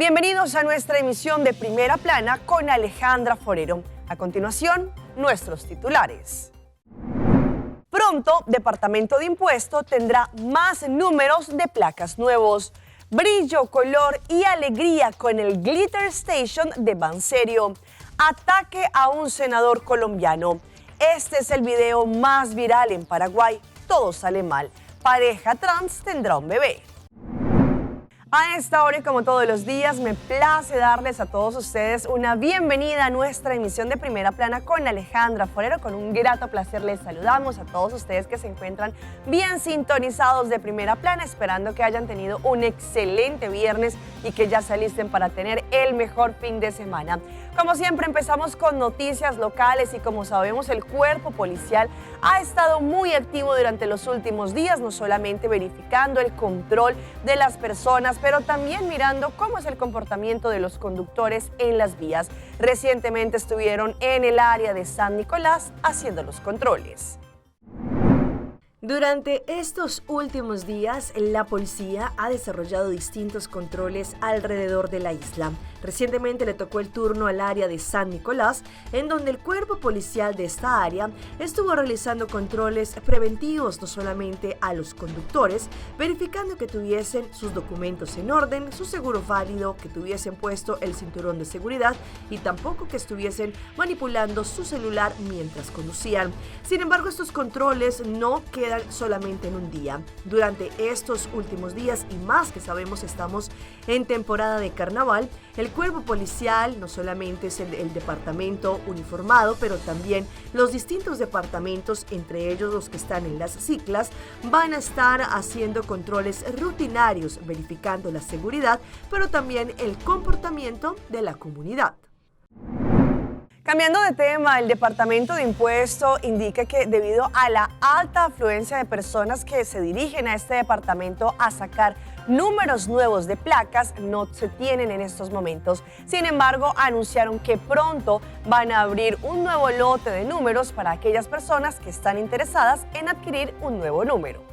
Bienvenidos a nuestra emisión de Primera Plana con Alejandra Forero. A continuación, nuestros titulares. Pronto, Departamento de Impuesto tendrá más números de placas nuevos. Brillo, color y alegría con el Glitter Station de SERIO. Ataque a un senador colombiano. Este es el video más viral en Paraguay. Todo sale mal. Pareja trans tendrá un bebé. A esta hora y como todos los días, me place darles a todos ustedes una bienvenida a nuestra emisión de Primera Plana con Alejandra Forero. Con un grato placer les saludamos a todos ustedes que se encuentran bien sintonizados de Primera Plana, esperando que hayan tenido un excelente viernes y que ya se alisten para tener el mejor fin de semana. Como siempre, empezamos con noticias locales y como sabemos, el cuerpo policial ha estado muy activo durante los últimos días, no solamente verificando el control de las personas, pero también mirando cómo es el comportamiento de los conductores en las vías. Recientemente estuvieron en el área de San Nicolás haciendo los controles. Durante estos últimos días, la policía ha desarrollado distintos controles alrededor de la isla. Recientemente le tocó el turno al área de San Nicolás, en donde el cuerpo policial de esta área estuvo realizando controles preventivos no solamente a los conductores, verificando que tuviesen sus documentos en orden, su seguro válido, que tuviesen puesto el cinturón de seguridad y tampoco que estuviesen manipulando su celular mientras conducían. Sin embargo, estos controles no quedan solamente en un día. Durante estos últimos días y más que sabemos estamos en temporada de carnaval, el cuerpo policial no solamente es el departamento uniformado, pero también los distintos departamentos, entre ellos los que están en las ciclas, van a estar haciendo controles rutinarios, verificando la seguridad, pero también el comportamiento de la comunidad. Cambiando de tema, el Departamento de Impuesto indica que debido a la alta afluencia de personas que se dirigen a este departamento a sacar números nuevos de placas, no se tienen en estos momentos. Sin embargo, anunciaron que pronto van a abrir un nuevo lote de números para aquellas personas que están interesadas en adquirir un nuevo número.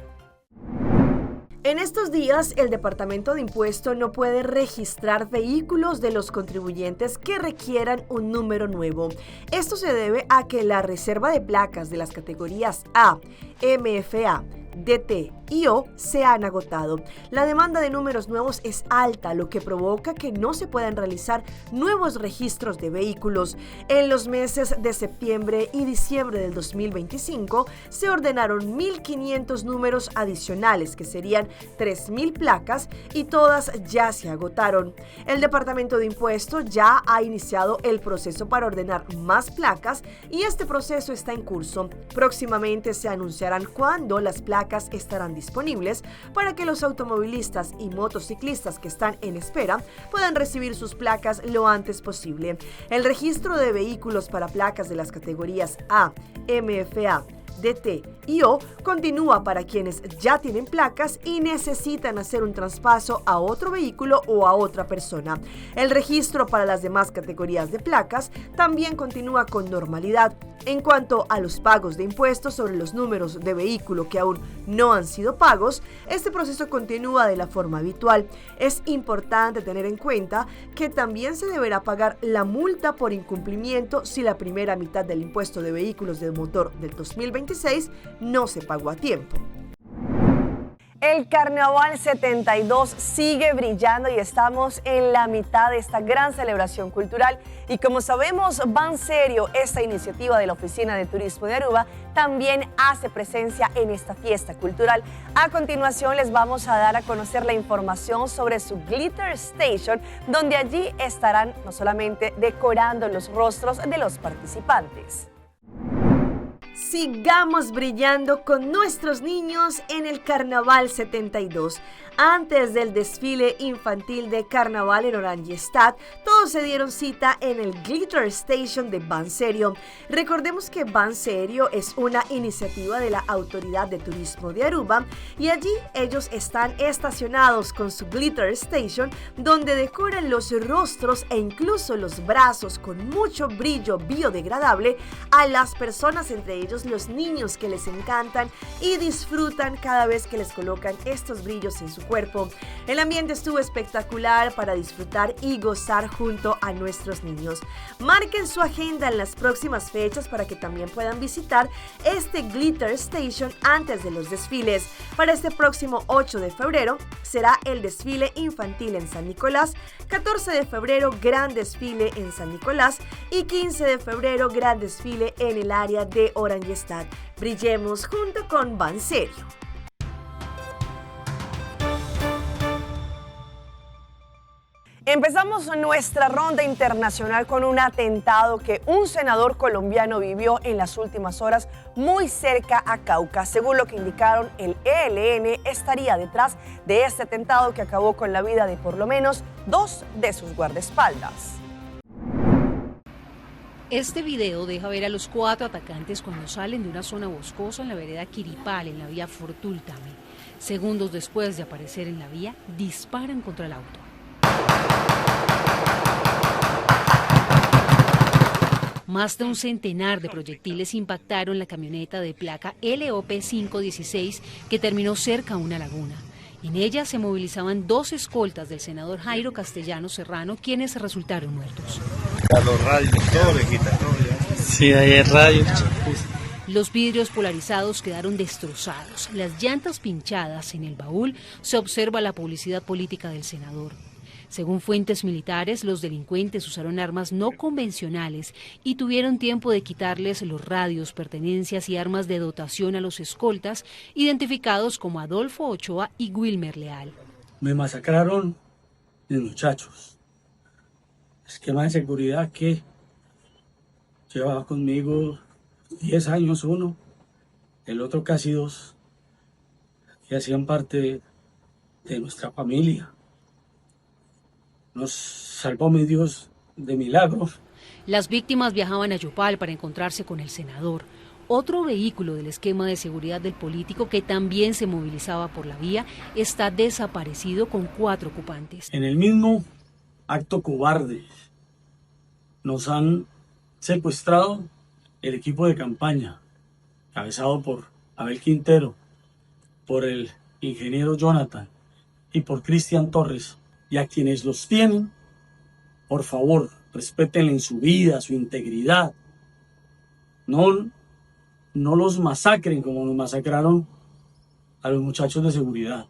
En estos días, el Departamento de Impuesto no puede registrar vehículos de los contribuyentes que requieran un número nuevo. Esto se debe a que la reserva de placas de las categorías A, MFA, DT y O se han agotado. La demanda de números nuevos es alta, lo que provoca que no se puedan realizar nuevos registros de vehículos. En los meses de septiembre y diciembre del 2025 se ordenaron 1.500 números adicionales, que serían 3.000 placas, y todas ya se agotaron. El Departamento de Impuesto ya ha iniciado el proceso para ordenar más placas y este proceso está en curso. Próximamente se anunciarán cuándo las placas estarán disponibles para que los automovilistas y motociclistas que están en espera puedan recibir sus placas lo antes posible. El registro de vehículos para placas de las categorías A, MFA, DT y O continúa para quienes ya tienen placas y necesitan hacer un traspaso a otro vehículo o a otra persona. El registro para las demás categorías de placas también continúa con normalidad. En cuanto a los pagos de impuestos sobre los números de vehículo que aún no han sido pagos, este proceso continúa de la forma habitual. Es importante tener en cuenta que también se deberá pagar la multa por incumplimiento si la primera mitad del impuesto de vehículos de motor del 2026 no se pagó a tiempo. El Carnaval 72 sigue brillando y estamos en la mitad de esta gran celebración cultural. Y como sabemos, SERIO, esta iniciativa de la Oficina de Turismo de Aruba, también hace presencia en esta fiesta cultural. A continuación les vamos a dar a conocer la información sobre su Glitter Station, donde allí estarán no solamente decorando los rostros de los participantes. Sigamos brillando con nuestros niños en el Carnaval 72. Antes del desfile infantil de Carnaval en Oranjestad, todos se dieron cita en el Glitter Station de SERIO. Recordemos que SERIO es una iniciativa de la Autoridad de Turismo de Aruba y allí ellos están estacionados con su Glitter Station, donde decoran los rostros e incluso los brazos con mucho brillo biodegradable a las personas, entre ellas ellos los niños que les encantan y disfrutan cada vez que les colocan estos brillos en su cuerpo. El ambiente estuvo espectacular para disfrutar y gozar junto a nuestros niños. Marquen su agenda en las próximas fechas para que también puedan visitar este Glitter Station antes de los desfiles. Para este próximo 8 de febrero será el desfile infantil en San Nicolás, 14 de febrero gran desfile en San Nicolás y 15 de febrero gran desfile en el área de Orangestad. Brillemos junto con SERIO. Empezamos nuestra ronda internacional con un atentado que un senador colombiano vivió en las últimas horas muy cerca a Cauca. Según lo que indicaron, el ELN estaría detrás de este atentado que acabó con la vida de por lo menos 2 de sus guardaespaldas. Este video deja ver a los 4 atacantes cuando salen de una zona boscosa en la vereda Quiripal, en la vía Fortúltame. Segundos después de aparecer en la vía, disparan contra el auto. Más de un centenar de proyectiles impactaron la camioneta de placa LOP 516 que terminó cerca a una laguna. En ella se movilizaban 2 escoltas del senador Jairo Castellano Serrano, quienes resultaron muertos. A los radios, todo le quita, todo ya. Sí, ahí hay radios. Los vidrios polarizados quedaron destrozados, las llantas pinchadas. En el baúl se observa la publicidad política del senador. Según fuentes militares, los delincuentes usaron armas no convencionales y tuvieron tiempo de quitarles los radios, pertenencias y armas de dotación a los escoltas, identificados como Adolfo Ochoa y Wilmer Leal. Me masacraron mis muchachos. Esquema de seguridad que llevaba conmigo 10 años uno, el otro casi 2, que hacían parte de nuestra familia. Nos salvó mi Dios de milagro. Las víctimas viajaban a Yopal para encontrarse con el senador. Otro vehículo del esquema de seguridad del político, que también se movilizaba por la vía, está desaparecido con 4 ocupantes. En el mismo acto cobarde nos han secuestrado el equipo de campaña, cabezado por Abel Quintero, por el ingeniero Jonathan y por Cristian Torres. Y a quienes los tienen, por favor, respétenle en su vida, su integridad. No los masacren como nos masacraron a los muchachos de seguridad.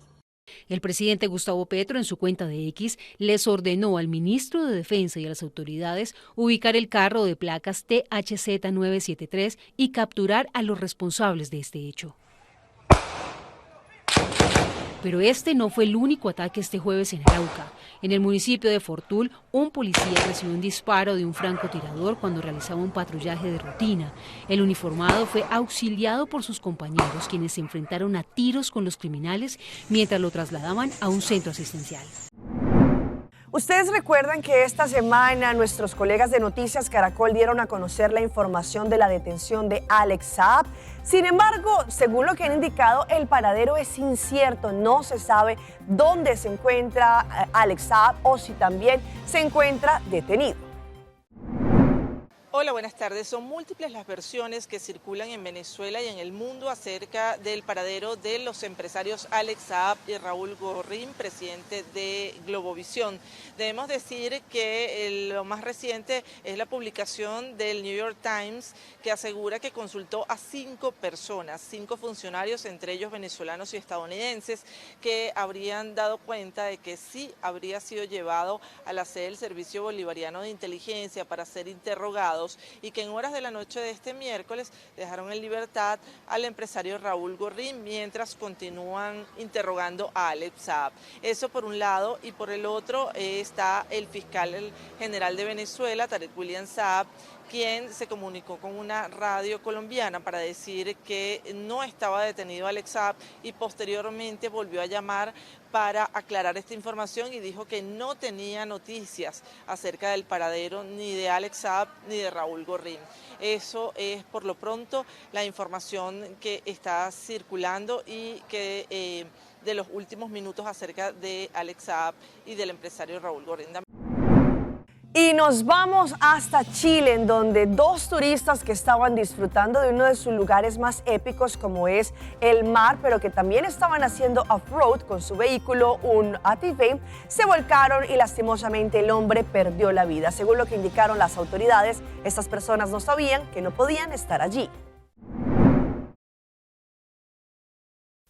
El presidente Gustavo Petro, en su cuenta de X, les ordenó al ministro de Defensa y a las autoridades ubicar el carro de placas THZ 973 y capturar a los responsables de este hecho. Pero este no fue el único ataque este jueves en Arauca. En el municipio de Fortul, un policía recibió un disparo de un francotirador cuando realizaba un patrullaje de rutina. El uniformado fue auxiliado por sus compañeros, quienes se enfrentaron a tiros con los criminales mientras lo trasladaban a un centro asistencial. Ustedes recuerdan que esta semana nuestros colegas de Noticias Caracol dieron a conocer la información de la detención de Alex Saab. Sin embargo, según lo que han indicado, el paradero es incierto. No se sabe dónde se encuentra Alex Saab o si también se encuentra detenido. Hola, buenas tardes. Son múltiples las versiones que circulan en Venezuela y en el mundo acerca del paradero de los empresarios Alex Saab y Raúl Gorrín, presidente de Globovisión. Debemos decir que lo más reciente es la publicación del New York Times, que asegura que consultó a 5 personas, 5 funcionarios, entre ellos venezolanos y estadounidenses, que habrían dado cuenta de que sí habría sido llevado a la sede del Servicio Bolivariano de Inteligencia para ser interrogado, y que en horas de la noche de este miércoles dejaron en libertad al empresario Raúl Gorrín mientras continúan interrogando a Alex Saab. Eso por un lado, y por el otro está el fiscal general de Venezuela, Tarek William Saab, quien se comunicó con una radio colombiana para decir que no estaba detenido Alex Saab y posteriormente volvió a llamar para aclarar esta información y dijo que no tenía noticias acerca del paradero ni de Alex Saab ni de Raúl Gorrín. Eso es por lo pronto la información que está circulando y que de los últimos minutos acerca de Alex Saab y del empresario Raúl Gorrín. Y Y nos vamos hasta Chile, en donde dos turistas que estaban disfrutando de uno de sus lugares más épicos, como es el mar, pero que también estaban haciendo off-road con su vehículo, un ATV, se volcaron y lastimosamente el hombre perdió la vida. Según lo que indicaron las autoridades, estas personas no sabían que no podían estar allí.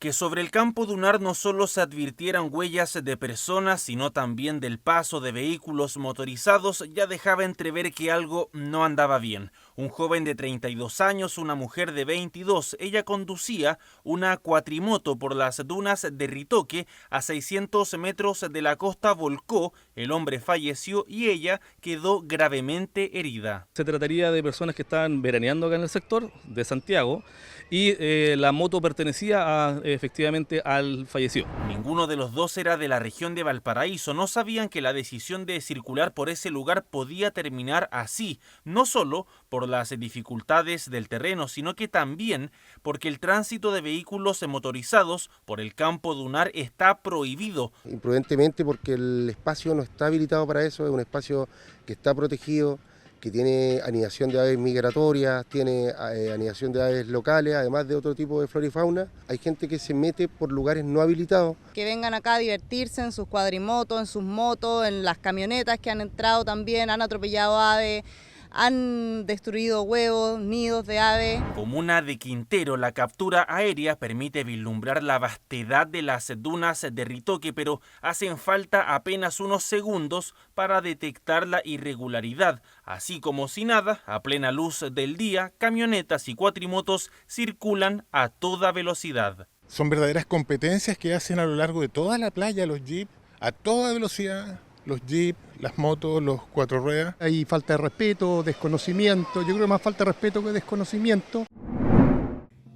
Que sobre el campo dunar no solo se advirtieran huellas de personas, sino también del paso de vehículos motorizados, ya dejaba entrever que algo no andaba bien. Un joven de 32 años, una mujer de 22, ella conducía una cuatrimoto por las dunas de Ritoque, a 600 metros de la costa volcó, el hombre falleció y ella quedó gravemente herida. Se trataría de personas que estaban veraneando acá en el sector de Santiago y la moto pertenecía efectivamente al fallecido. Ninguno de los dos era de la región de Valparaíso. No sabían que la decisión de circular por ese lugar podía terminar así, no solo por las dificultades del terreno, sino que también porque el tránsito de vehículos motorizados por el campo dunar está prohibido. Imprudentemente, porque el espacio no está habilitado para eso, es un espacio que está protegido, que tiene anidación de aves migratorias, tiene anidación de aves locales, además de otro tipo de flora y fauna. Hay gente que se mete por lugares no habilitados. Que vengan acá a divertirse en sus cuadrimotos, en sus motos, en las camionetas que han entrado también, han atropellado aves, han destruido huevos, nidos de aves. Comuna de Quintero, la captura aérea permite vislumbrar la vastedad de las dunas de Ritoque, pero hacen falta apenas unos segundos para detectar la irregularidad. Así como si nada, a plena luz del día, camionetas y cuatrimotos circulan a toda velocidad. Son verdaderas competencias que hacen a lo largo de toda la playa los jeeps, a toda velocidad. Los jeeps, las motos, los cuatro ruedas. Hay falta de respeto, desconocimiento, yo creo que más falta de respeto que desconocimiento.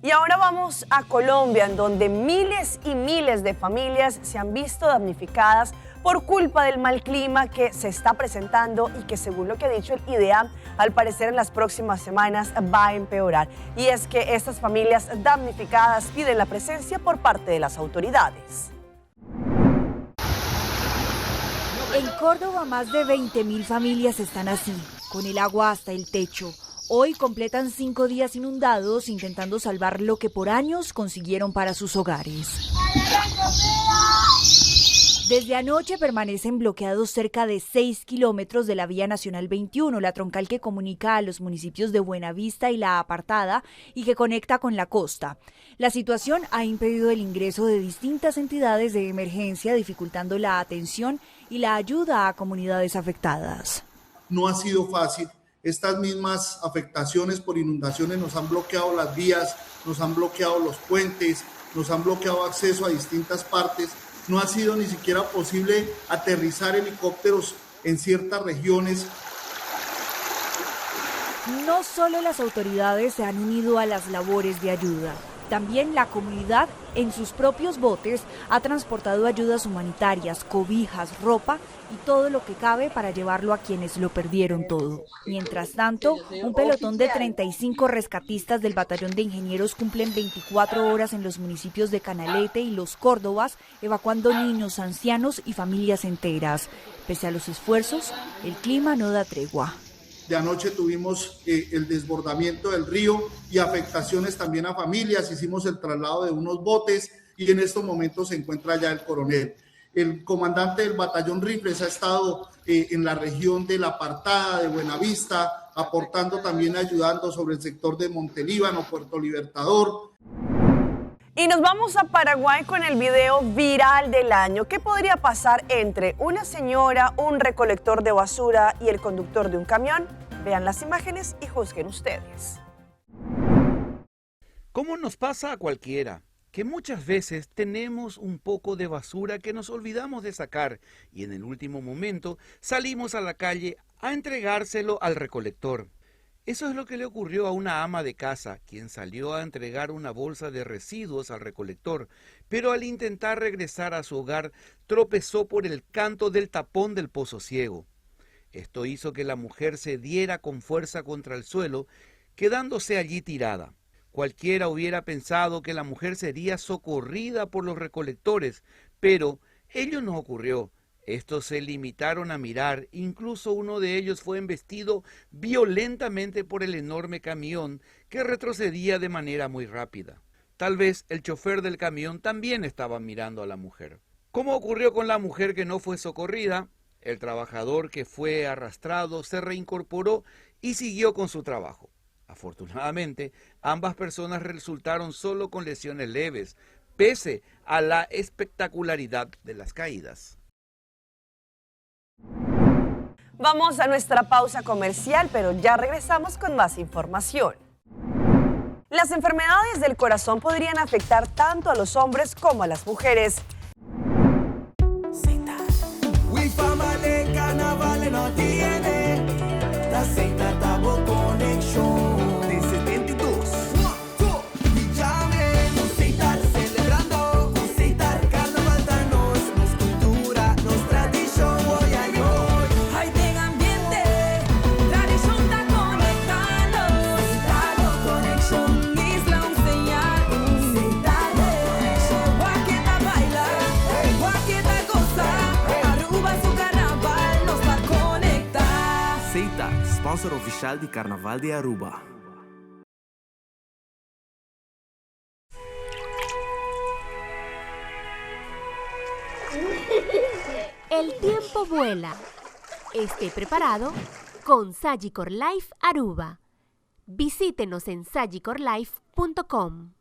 Y ahora vamos a Colombia, en donde miles y miles de familias se han visto damnificadas por culpa del mal clima que se está presentando y que, según lo que ha dicho el IDEA, al parecer en las próximas semanas va a empeorar. Y es que estas familias damnificadas piden la presencia por parte de las autoridades. En Córdoba, más de 20.000 familias están así, con el agua hasta el techo. Hoy completan 5 días inundados, intentando salvar lo que por años consiguieron para sus hogares. Desde anoche permanecen bloqueados cerca de 6 kilómetros de la Vía Nacional 21, la troncal que comunica a los municipios de Buenavista y La Apartada y que conecta con la costa. La situación ha impedido el ingreso de distintas entidades de emergencia, dificultando la atención y la ayuda a comunidades afectadas. No ha sido fácil. Estas mismas afectaciones por inundaciones nos han bloqueado las vías, nos han bloqueado los puentes, nos han bloqueado acceso a distintas partes. No ha sido ni siquiera posible aterrizar helicópteros en ciertas regiones. No solo las autoridades se han unido a las labores de ayuda. También la comunidad, en sus propios botes, ha transportado ayudas humanitarias, cobijas, ropa y todo lo que cabe para llevarlo a quienes lo perdieron todo. Mientras tanto, un pelotón de 35 rescatistas del Batallón de Ingenieros cumplen 24 horas en los municipios de Canalete y Los Córdobas, evacuando niños, ancianos y familias enteras. Pese a los esfuerzos, el clima no da tregua. De anoche tuvimos el desbordamiento del río y afectaciones también a familias. Hicimos el traslado de unos botes y en estos momentos se encuentra ya el coronel. El comandante del batallón Rifles ha estado en la región de La Apartada, de Buenavista, aportando también, ayudando sobre el sector de Montelíbano, Puerto Libertador. Y nos vamos a Paraguay con el video viral del año. ¿Qué podría pasar entre una señora, un recolector de basura y el conductor de un camión? Vean las imágenes y juzguen ustedes. ¿Cómo nos pasa a cualquiera? Que muchas veces tenemos un poco de basura que nos olvidamos de sacar y en el último momento salimos a la calle a entregárselo al recolector. Eso es lo que le ocurrió a una ama de casa, quien salió a entregar una bolsa de residuos al recolector, pero al intentar regresar a su hogar tropezó por el canto del tapón del pozo ciego. Esto hizo que la mujer se diera con fuerza contra el suelo, quedándose allí tirada. Cualquiera hubiera pensado que la mujer sería socorrida por los recolectores, pero ello no ocurrió. Estos se limitaron a mirar, incluso uno de ellos fue embestido violentamente por el enorme camión que retrocedía de manera muy rápida. Tal vez el chofer del camión también estaba mirando a la mujer. Como ocurrió con la mujer que no fue socorrida, el trabajador que fue arrastrado se reincorporó y siguió con su trabajo. Afortunadamente, ambas personas resultaron solo con lesiones leves, pese a la espectacularidad de las caídas. Vamos a nuestra pausa comercial, pero ya regresamos con más información. Las enfermedades del corazón podrían afectar tanto a los hombres como a las mujeres. Sponsor oficial de Carnaval de Aruba. El tiempo vuela. Esté preparado con Sagicor Life Aruba. Visítenos en sagicorlife.com.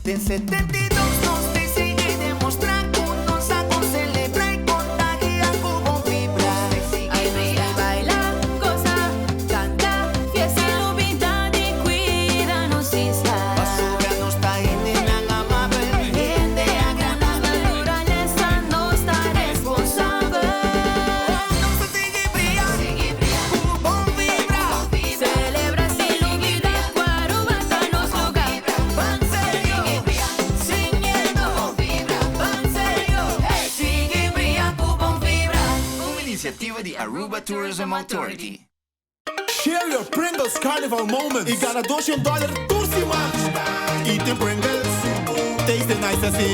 Del 72 nos decide demostrar un nos saco celebrar y contagia como vibra. Hay reír, bailar, gozar, cantar, fiesta, novedad y cuidarnos isla. Basura nos está en amable, gente agradable, la naturaleza nos está responsable. Nos sigue brillando, como vibra, celebra sin olvidar, Aruba está nos lugar. Van serio, siguiendo, van serio, sigue brillando con vibra. Una iniciativa de Aruba Tourism Authority. Share your Pringles Carnival moments y gana $200 Tursima. Eat the Pringles, taste nice así.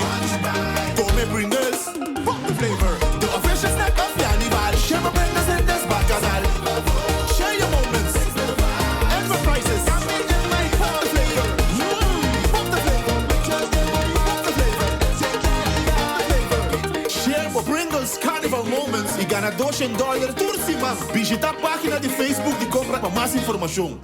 Come Pringles, pop the flavor. The official snack of the carnival. Share my Pringles and this bacanal. Share your moments and for prices. Pop the flavor, pop the flavor, pop the flavor. Share my Pringles Carnival moments y gana $200 Tursima. Visita a página de Facebook de compra para más información.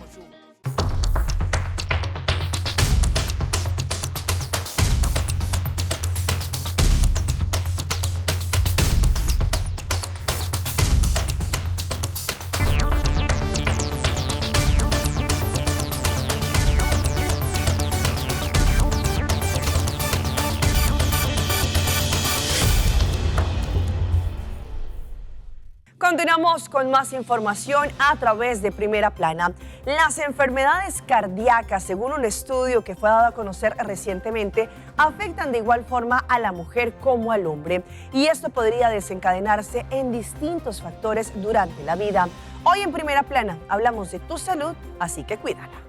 Continuamos con más información a través de Primera Plana. Las enfermedades cardíacas, según un estudio que fue dado a conocer recientemente, afectan de igual forma a la mujer como al hombre. Y esto podría desencadenarse en distintos factores durante la vida. Hoy en Primera Plana hablamos de tu salud, así que cuídala.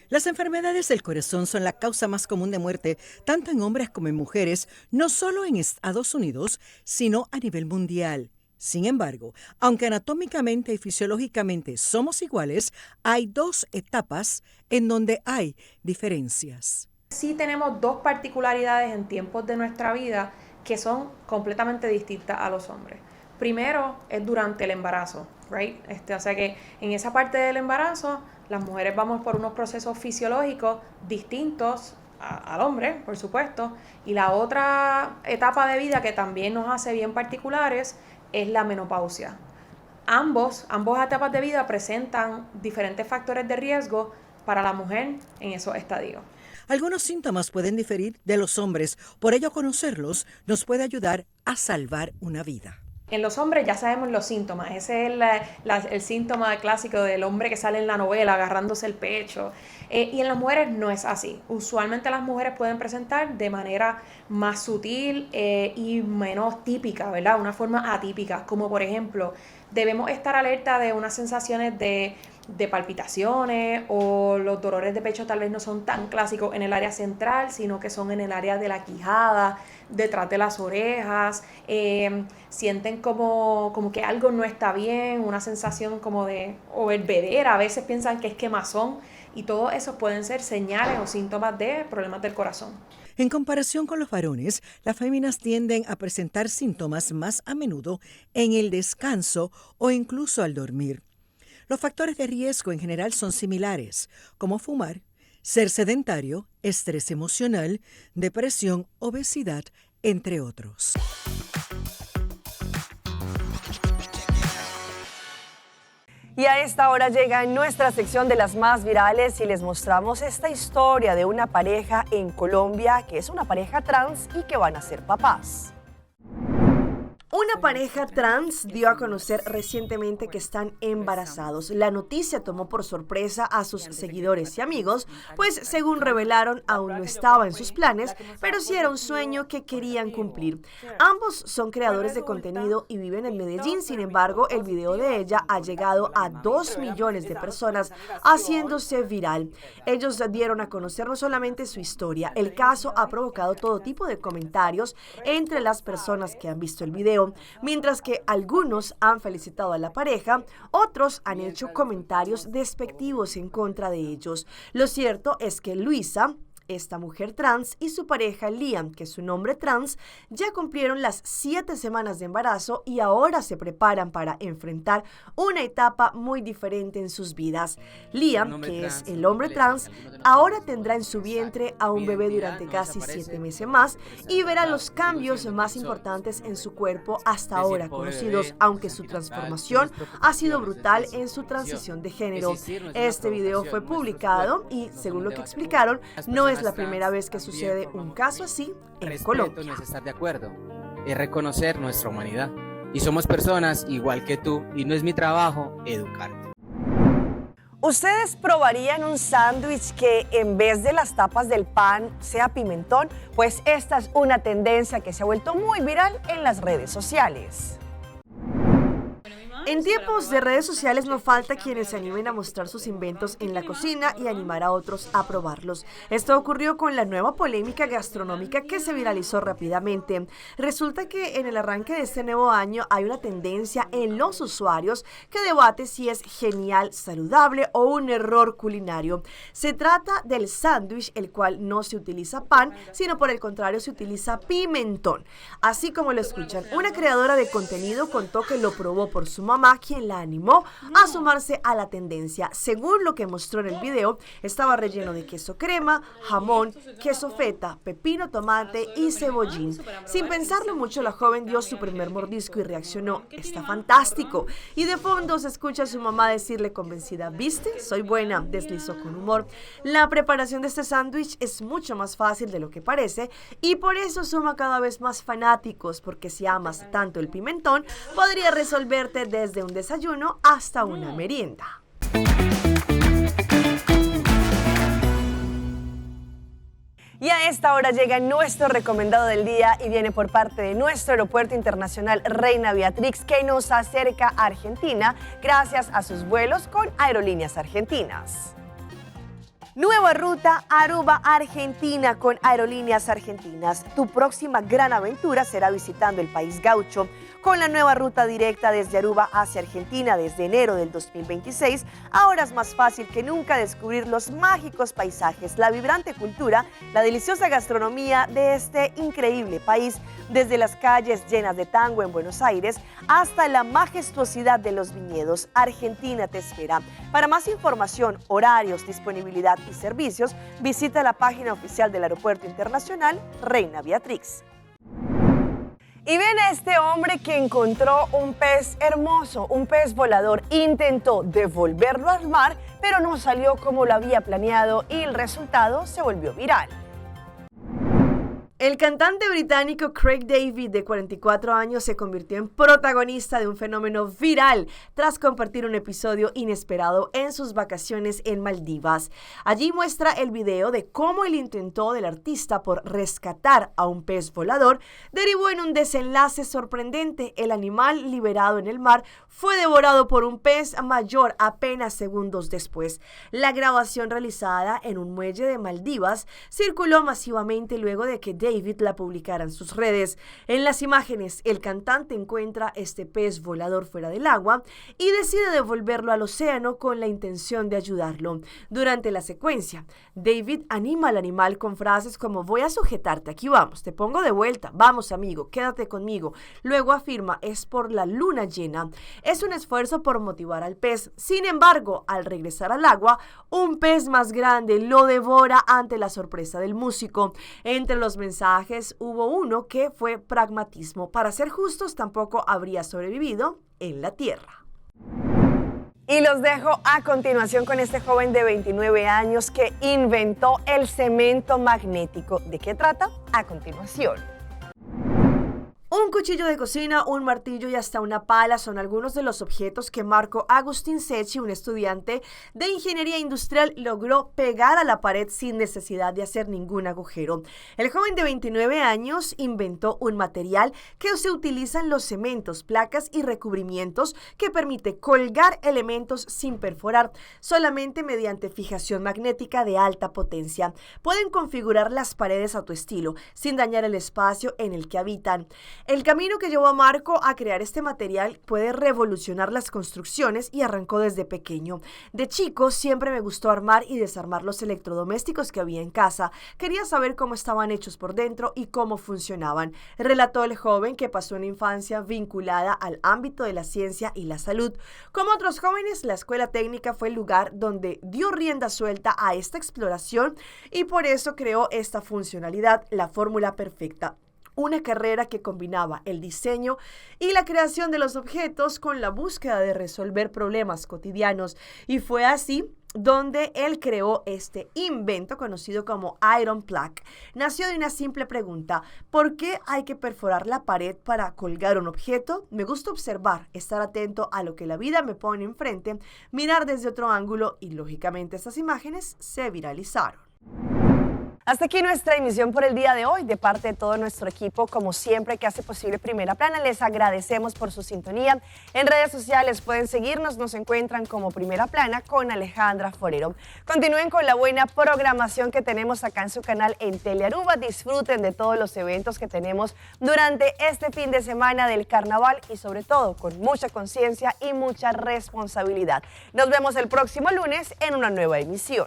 Las enfermedades del corazón son la causa más común de muerte, tanto en hombres como en mujeres, no solo en Estados Unidos, sino a nivel mundial. Sin embargo, aunque anatómicamente y fisiológicamente somos iguales, hay dos etapas en donde hay diferencias. Sí tenemos dos particularidades en tiempos de nuestra vida que son completamente distintas a los hombres. Primero es durante el embarazo, right? O sea que en esa parte del embarazo las mujeres vamos por unos procesos fisiológicos distintos al hombre, por supuesto, y la otra etapa de vida que también nos hace bien particulares es la menopausia. Ambas etapas de vida presentan diferentes factores de riesgo para la mujer en esos estadios. Algunos síntomas pueden diferir de los hombres, por ello conocerlos nos puede ayudar a salvar una vida. En los hombres ya sabemos los síntomas. Ese es el síntoma clásico del hombre que sale en la novela agarrándose el pecho. Y en las mujeres no es así. Usualmente las mujeres pueden presentar de manera más sutil y menos típica, ¿verdad? Una forma atípica, como por ejemplo, debemos estar alerta de unas sensaciones de de palpitaciones, o los dolores de pecho tal vez no son tan clásicos en el área central, sino que son en el área de la quijada, detrás de las orejas, sienten como que algo no está bien, una sensación como de, o hervedera, a veces piensan que es quemazón, y todo eso pueden ser señales o síntomas de problemas del corazón. En comparación con los varones, las féminas tienden a presentar síntomas más a menudo en el descanso o incluso al dormir. Los factores de riesgo en general son similares, como fumar, ser sedentario, estrés emocional, depresión, obesidad, entre otros. Y a esta hora llega en nuestra sección de las más virales y les mostramos esta historia de una pareja en Colombia que es una pareja trans y que van a ser papás. Una pareja trans dio a conocer recientemente que están embarazados. La noticia tomó por sorpresa a sus seguidores y amigos, pues según revelaron aún no estaba en sus planes, pero sí era un sueño que querían cumplir. Ambos son creadores de contenido y viven en Medellín, sin embargo, el video de ella ha llegado a 2 millones de personas, haciéndose viral. Ellos dieron a conocer no solamente su historia, el caso ha provocado todo tipo de comentarios entre las personas que han visto el video. Mientras que algunos han felicitado a la pareja, otros han hecho comentarios despectivos en contra de ellos. Lo cierto es que Luisa, esta mujer trans, y su pareja Liam, que es un hombre trans, ya cumplieron las 7 semanas de embarazo y ahora se preparan para enfrentar una etapa muy diferente en sus vidas. Liam, que es el hombre trans, ahora tendrá en su vientre a un bebé durante casi 7 meses más y verá los cambios más importantes en su cuerpo hasta ahora conocidos, aunque su transformación ha sido brutal en su transición de género. Este video fue publicado y, según lo que explicaron, no es la primera vez que sucede un caso así en Colombia. No es estar de acuerdo, es reconocer nuestra humanidad. Y somos personas igual que tú, y no es mi trabajo educarte. ¿Ustedes probarían un sándwich que en vez de las tapas del pan sea pimentón? Pues esta es una tendencia que se ha vuelto muy viral en las redes sociales. En tiempos de redes sociales no falta quienes se animen a mostrar sus inventos en la cocina y animar a otros a probarlos. Esto ocurrió con la nueva polémica gastronómica que se viralizó rápidamente. Resulta que en el arranque de este nuevo año hay una tendencia en los usuarios que debate si es genial, saludable o un error culinario. Se trata del sándwich, el cual no se utiliza pan, sino por el contrario se utiliza pimentón. Así como lo escuchan, una creadora de contenido contó que lo probó por su mamá, quien la animó a sumarse a la tendencia. Según lo que mostró en el video, estaba relleno de queso crema, jamón, queso feta, pepino, tomate y cebollín. Sin pensarlo mucho, la joven dio su primer mordisco y reaccionó: "Está fantástico". Y de fondo se escucha a su mamá decirle convencida: "¿Viste? Soy buena", deslizó con humor. La preparación de este sándwich es mucho más fácil de lo que parece y por eso suma cada vez más fanáticos, porque si amas tanto el pimentón, podría resolverte desde un desayuno hasta una merienda. Y a esta hora llega nuestro recomendado del día y viene por parte de nuestro aeropuerto internacional Reina Beatrix, que nos acerca a Argentina gracias a sus vuelos con Aerolíneas Argentinas. Nueva ruta Aruba-Argentina con Aerolíneas Argentinas. Tu próxima gran aventura será visitando el país gaucho. Con la nueva ruta directa desde Aruba hacia Argentina desde enero del 2026, ahora es más fácil que nunca descubrir los mágicos paisajes, la vibrante cultura, la deliciosa gastronomía de este increíble país, desde las calles llenas de tango en Buenos Aires hasta la majestuosidad de los viñedos. Argentina te espera. Para más información, horarios, disponibilidad y servicios, visita la página oficial del Aeropuerto Internacional Reina Beatrix. Y ven a este hombre que encontró un pez hermoso, un pez volador. Intentó devolverlo al mar, pero no salió como lo había planeado y el resultado se volvió viral. El cantante británico Craig David, de 44 años, se convirtió en protagonista de un fenómeno viral tras compartir un episodio inesperado en sus vacaciones en Maldivas. Allí muestra el video de cómo el intento del artista por rescatar a un pez volador derivó en un desenlace sorprendente. El animal, liberado en el mar, fue devorado por un pez mayor apenas segundos después. La grabación, realizada en un muelle de Maldivas, circuló masivamente luego de que David la publicara en sus redes. En las imágenes, el cantante encuentra este pez volador fuera del agua y decide devolverlo al océano con la intención de ayudarlo. Durante la secuencia, David anima al animal con frases como: voy a sujetarte, aquí vamos, te pongo de vuelta, vamos amigo, quédate conmigo. Luego afirma: es por la luna llena. Es un esfuerzo por motivar al pez. Sin embargo, al regresar al agua, un pez más grande lo devora ante la sorpresa del músico. Entre los mensajes hubo uno que fue pragmatismo. Para ser justos, tampoco habría sobrevivido en la tierra. Y los dejo a continuación con este joven de 29 años que inventó el cemento magnético. ¿De qué trata? A continuación. Un cuchillo de cocina, un martillo y hasta una pala son algunos de los objetos que Marco Agustín Secchi, un estudiante de ingeniería industrial, logró pegar a la pared sin necesidad de hacer ningún agujero. El joven de 29 años inventó un material que se utiliza en los cementos, placas y recubrimientos que permite colgar elementos sin perforar, solamente mediante fijación magnética de alta potencia. Pueden configurar las paredes a tu estilo, sin dañar el espacio en el que habitan. El camino que llevó a Marco a crear este material puede revolucionar las construcciones y arrancó desde pequeño. De chico siempre me gustó armar y desarmar los electrodomésticos que había en casa. Quería saber cómo estaban hechos por dentro y cómo funcionaban, relató el joven, que pasó una infancia vinculada al ámbito de la ciencia y la salud. Como otros jóvenes, la escuela técnica fue el lugar donde dio rienda suelta a esta exploración y por eso creó esta funcionalidad, la fórmula perfecta. Una carrera que combinaba el diseño y la creación de los objetos con la búsqueda de resolver problemas cotidianos. Y fue así donde él creó este invento conocido como Iron Plaque. Nació de una simple pregunta: ¿por qué hay que perforar la pared para colgar un objeto? Me gusta observar, estar atento a lo que la vida me pone enfrente, mirar desde otro ángulo y lógicamente estas imágenes se viralizaron. Hasta aquí nuestra emisión por el día de hoy. De parte de todo nuestro equipo, como siempre, que hace posible Primera Plana, les agradecemos por su sintonía. En redes sociales pueden seguirnos, nos encuentran como Primera Plana con Alejandra Forero. Continúen con la buena programación que tenemos acá en su canal en Telearuba. Disfruten de todos los eventos que tenemos durante este fin de semana del carnaval y sobre todo con mucha conciencia y mucha responsabilidad. Nos vemos el próximo lunes en una nueva emisión.